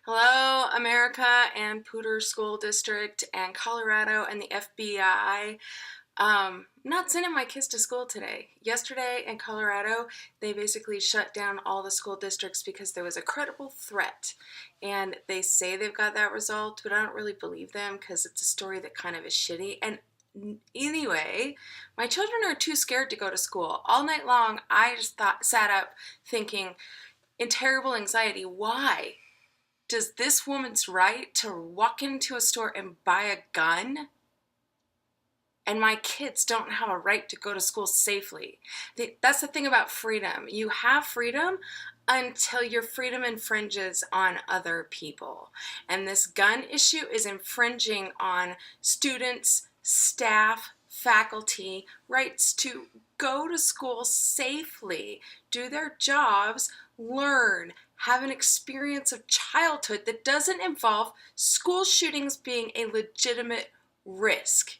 Hello, America and Poudre School District and Colorado and the FBI. Not sending my kids to school today. Yesterday in Colorado, they basically shut down all the school districts because there was a credible threat. And they say they've got that resolved, but I don't really believe them because it's a story that kind of is shitty. And anyway, my children are too scared to go to school. All night long, I just sat up thinking in terrible anxiety, why? Does this woman's right to walk into a store and buy a gun? And my kids don't have a right to go to school safely. That's the thing about freedom. You have freedom until your freedom infringes on other people. And this gun issue is infringing on students, staff, faculty rights to go to school safely, do their jobs, learn, have an experience of childhood that doesn't involve school shootings being a legitimate risk.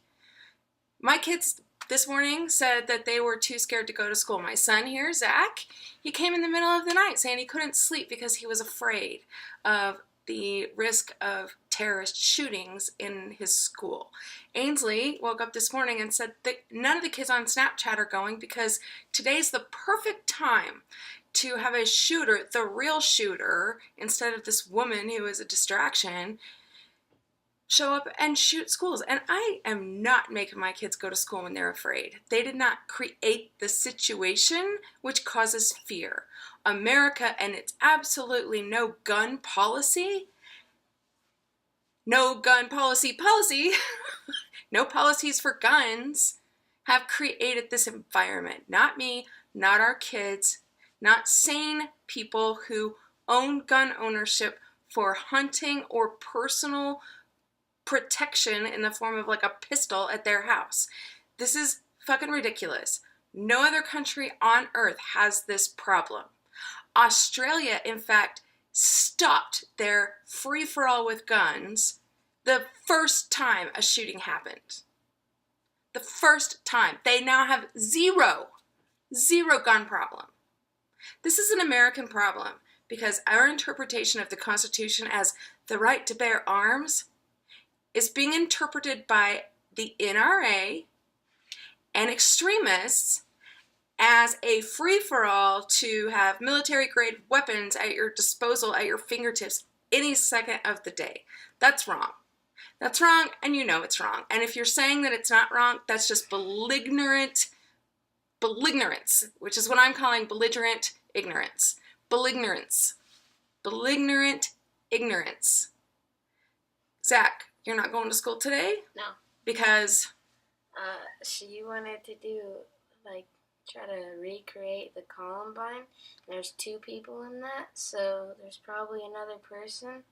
My kids this morning said that they were too scared to go to school. My son here, Zach, he came in the middle of the night saying he couldn't sleep because he was afraid of the risk of terrorist shootings in his school. Ainsley woke up this morning and said that none of the kids on Snapchat are going because today's the perfect time to have a shooter, the real shooter, instead of this woman who is a distraction, show up and shoot schools. And I am not making my kids go to school when they're afraid. They did not create the situation which causes fear. America and its absolutely no gun policy, no policies for guns, have created this environment. Not me, not our kids, not sane people who own gun ownership for hunting or personal protection in the form of like a pistol at their house. This is fucking ridiculous. No other country on earth has this problem. Australia, in fact, stopped their free-for-all with guns the first time a shooting happened. The first time. They now have zero gun problem. This is an American problem because our interpretation of the Constitution as the right to bear arms is being interpreted by the NRA and extremists as a free-for-all to have military-grade weapons at your disposal, at your fingertips, any second of the day. That's wrong. That's wrong, and you know it's wrong. And if you're saying that it's not wrong, that's just belligerence, which is what I'm calling belligerent ignorance. Belligerent ignorance. Zach, you're not going to school today? No. Because? She wanted to try to recreate the Columbine. There's 2 people in that, so there's probably another person.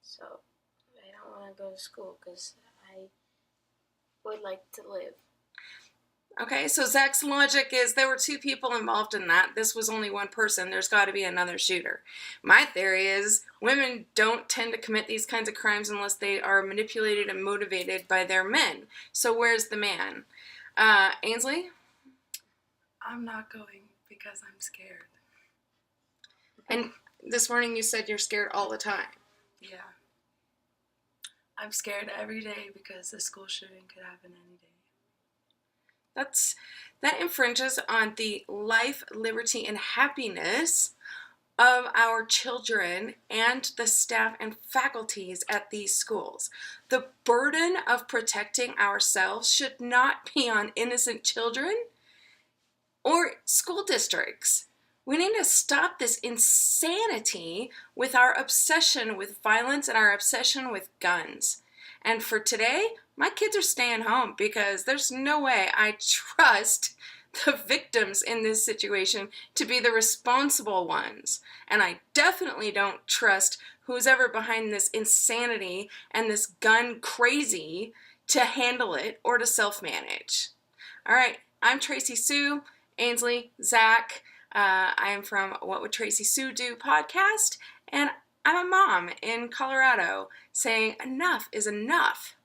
So I don't want to go to school because I would like to live. Okay, so Zach's logic is there were 2 people involved in that. This was only one person. There's got to be another shooter. My theory is women don't tend to commit these kinds of crimes unless they are manipulated and motivated by their men. So where's the man? Ainsley? I'm not going because I'm scared. And this morning you said you're scared all the time. Yeah. I'm scared every day because the school shooting could happen any day. That infringes on the life, liberty, and happiness of our children and the staff and faculties at these schools. The burden of protecting ourselves should not be on innocent children or school districts. We need to stop this insanity with our obsession with violence and our obsession with guns. And for today, my kids are staying home because there's no way I trust the victims in this situation to be the responsible ones. And I definitely don't trust who's ever behind this insanity and this gun crazy to handle it or to self-manage. All right, I'm Tracee Sioux, Ainsley, Zach. I am from What Would Tracee Sioux Do podcast, and I'm a mom in Colorado saying enough is enough.